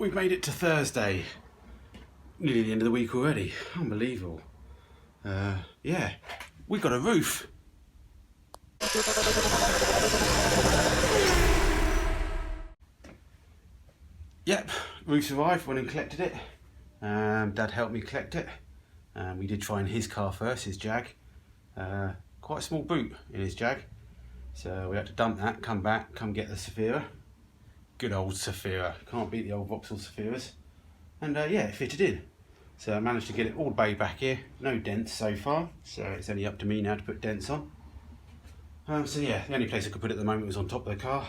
We've made it to Thursday. Nearly the end of the week already. Unbelievable. Yeah, we got a roof. Yep, roof arrived, went and collected it. Dad helped me collect it. We did try in his car first, his Jag. Quite a small boot in his Jag. So we had to dump that, come back, come get the Saphira. Good old Saphira, can't beat the old Vauxhall Saphiras. And yeah, it fitted in. So I managed to get it all the way back here. No dents so far, so it's only up to me now to put dents on. So yeah, the only place I could put it at the moment was on top of the car.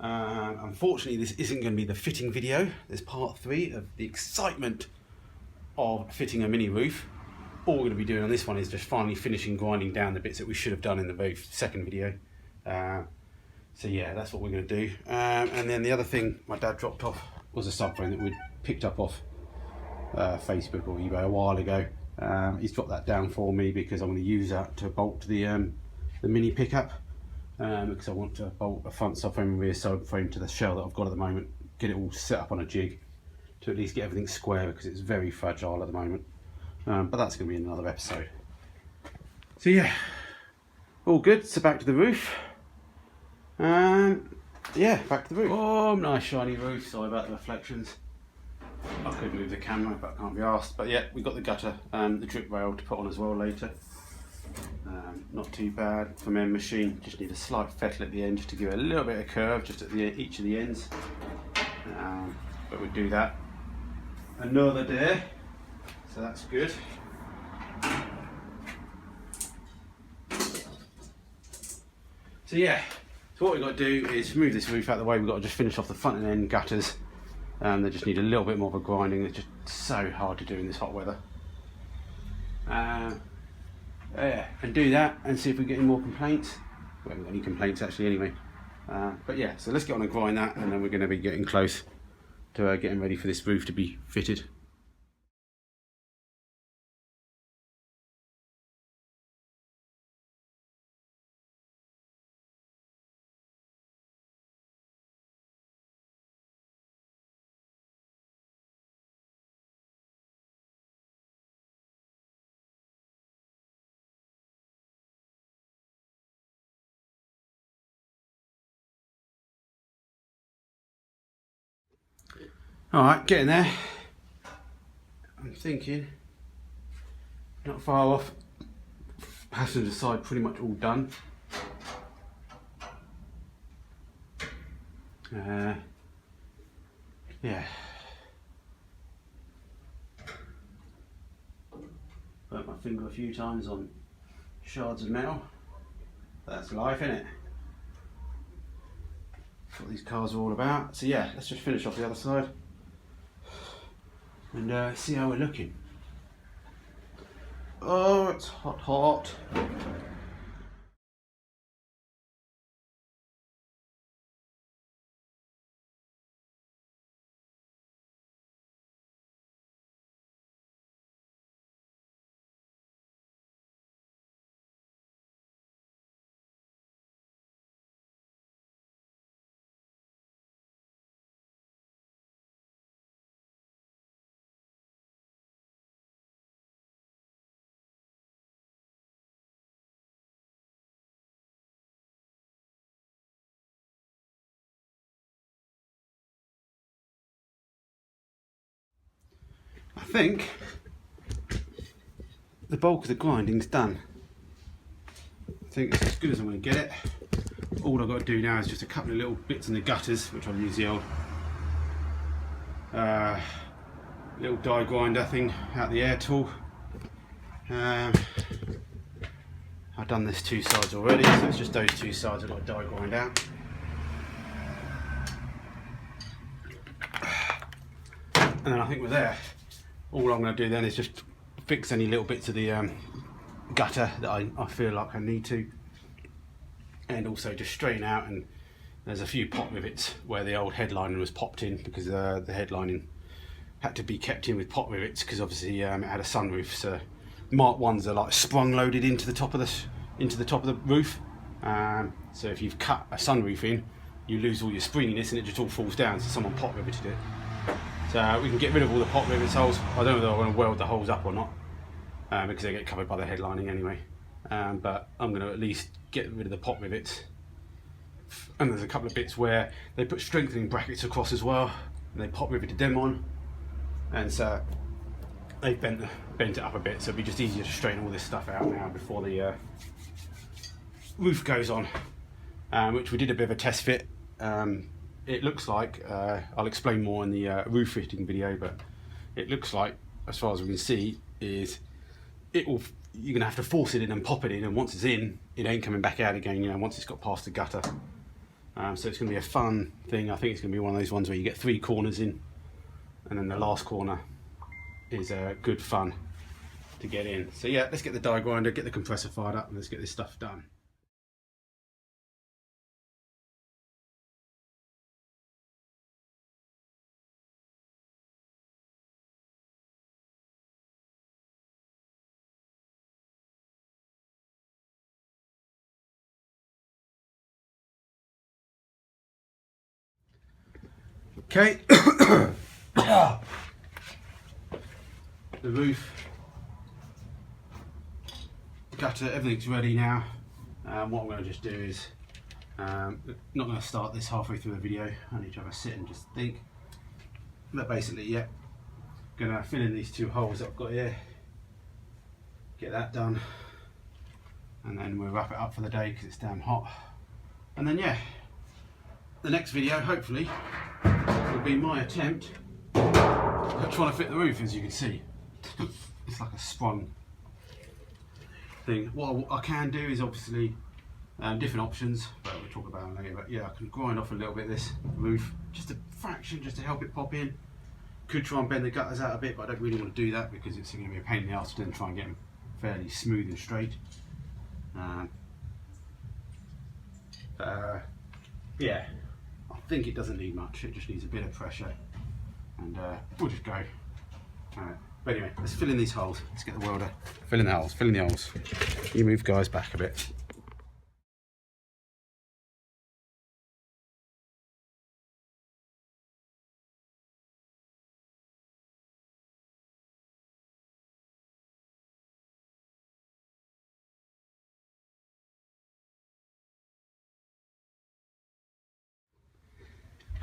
Unfortunately, this isn't going to be the fitting video. There's part 3 of the excitement of fitting a mini roof. All we're going to be doing on this one is just finally finishing grinding down the bits that we should have done in the very second video. So yeah, that's what we're going to do. And then the other thing my dad dropped off was a subframe that we'd picked up off Facebook or eBay a while ago. He's dropped that down for me because I'm going to use that to bolt to the mini pickup. Because I want to bolt a front subframe and rear subframe to the shell that I've got at the moment. Get it all set up on a jig to at least get everything square because it's very fragile at the moment. But that's going to be in another episode. So yeah, all good. So back to the roof. Yeah, back to the roof. Oh, nice shiny roof. Sorry about the reflections. I could move the camera, but I can't be asked. But yeah, we got the gutter, the drip rail to put on as well later. Not too bad from end machine. Just need a slight fettle at the end just to give it a little bit of curve just at each of the ends. But we'll do that another day. So that's good. So yeah, so what we've got to do is move this roof out of the way. We've got to just finish off the front and end gutters. They just need a little bit more of a grinding. It's just so hard to do in this hot weather. Yeah, and do that and see if we get any more complaints. We haven't got any complaints actually anyway. But yeah, so let's get on and grind that, and then we're going to be getting close to getting ready for this roof to be fitted. Alright, getting there. I'm thinking, not far off. Passenger side pretty much all done. Yeah. Burnt my finger a few times on shards of metal. That's life, innit? That's what these cars are all about. So yeah, let's just finish off the other side and see how we're looking. Oh, it's hot, hot. I think the bulk of the grinding's done. I think it's as good as I'm going to get it. All I've got to do now is just a couple of little bits in the gutters, which I'll use the old little die grinder thing out the air tool. I've done this 2 sides already, so it's just those 2 sides I've got to die grind out. And then I think we're there. All I'm going to do then is just fix any little bits of the gutter that I feel like I need to, and also just straighten out. And there's a few pop rivets where the old headliner was popped in because the headlining had to be kept in with pop rivets because obviously it had a sunroof. So Mark 1s are like sprung loaded into the top of the roof. So if you've cut a sunroof in, you lose all your springiness and it just all falls down. So someone pop riveted it. So we can get rid of all the pot rivets holes. I don't know whether I want to weld the holes up or not, because they get covered by the headlining anyway. But I'm going to at least get rid of the pot rivets. And there's a couple of bits where they put strengthening brackets across as well, and they pot riveted them on, and so they've bent it up a bit, so it'll be just easier to straighten all this stuff out now before the roof goes on, which we did a bit of a test fit. It looks like, I'll explain more in the roof fitting video, but it looks like, as far as we can see, is you're going to have to force it in and pop it in, and once it's in, it ain't coming back out again, you know, once it's got past the gutter. So it's going to be a fun thing. I think it's going to be one of those ones where you get 3 corners in, and then the last corner is good fun to get in. So yeah, let's get the die grinder, get the compressor fired up, and let's get this stuff done. Okay, the roof, gutter, everything's ready now. What I'm going to just do is, not going to start this halfway through the video. I need to have a sit and just think. But basically, yeah, going to fill in these 2 holes that I've got here, get that done, and then we'll wrap it up for the day because it's damn hot. And then yeah, the next video hopefully will be my attempt at trying to fit the roof. As you can see, it's like a sprung thing. What I can do is obviously different options, but we'll talk about them later. But yeah, I can grind off a little bit of this roof, just a fraction, just to help it pop in. Could try and bend the gutters out a bit, but I don't really want to do that because it's going to be a pain in the arse to then try and get them fairly smooth and straight. Yeah, I think it doesn't need much. It just needs a bit of pressure, and we'll just go. But anyway, let's fill in these holes. Let's get the welder. Fill in the holes. Fill in the holes. You move guys back a bit.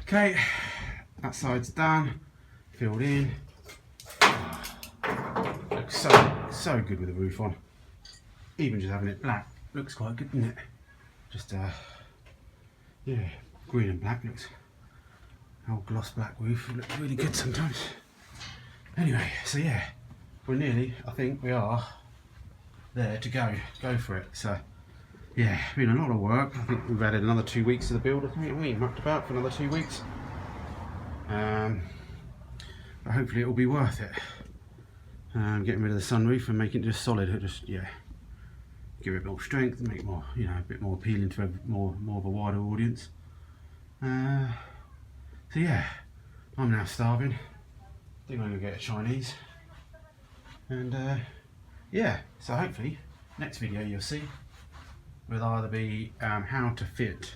Okay, that side's done, filled in. Looks so good with the roof on. Even just having it black looks quite good, doesn't it? Just yeah, green and black looks. Old gloss black roof looks really good sometimes. Anyway, so yeah, we're nearly, I think we are there to go for it. So yeah, been a lot of work. I think we've added another 2 weeks to the build. I think we mucked about for another 2 weeks. But hopefully it will be worth it. Getting rid of the sunroof and making it just solid. It'll just, yeah, give it more strength and make it more, you know, a bit more appealing to more of a wider audience. So yeah, I'm now starving. I think I'm gonna get a Chinese. And yeah, so hopefully next video you'll see will either be how to fit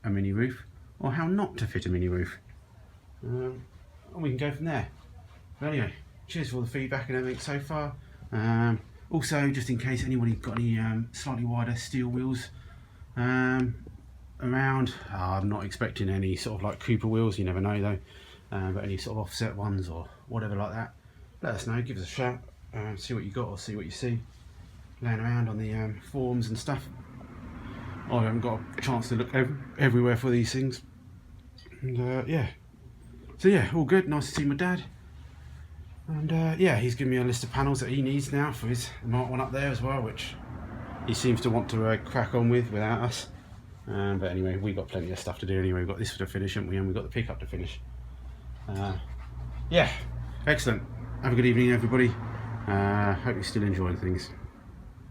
a mini roof or how not to fit a mini roof, and we can go from there. But anyway, cheers for all the feedback and everything so far. Also, just in case anybody's got any slightly wider steel wheels around, I'm not expecting any sort of like Cooper wheels, you never know though, but any sort of offset ones or whatever like that, let us know, give us a shout, see what you got or see what you see laying around on the forums and stuff. I haven't got a chance to look everywhere for these things. And yeah, so yeah, all good. Nice to see my dad. And yeah, he's given me a list of panels that he needs now for his Mark 1 up there as well, which he seems to want to crack on with without us. But anyway, we've got plenty of stuff to do anyway. We've got this to finish, haven't we? And we've got the pickup to finish. Yeah, excellent. Have a good evening, everybody. Hope you're still enjoying things.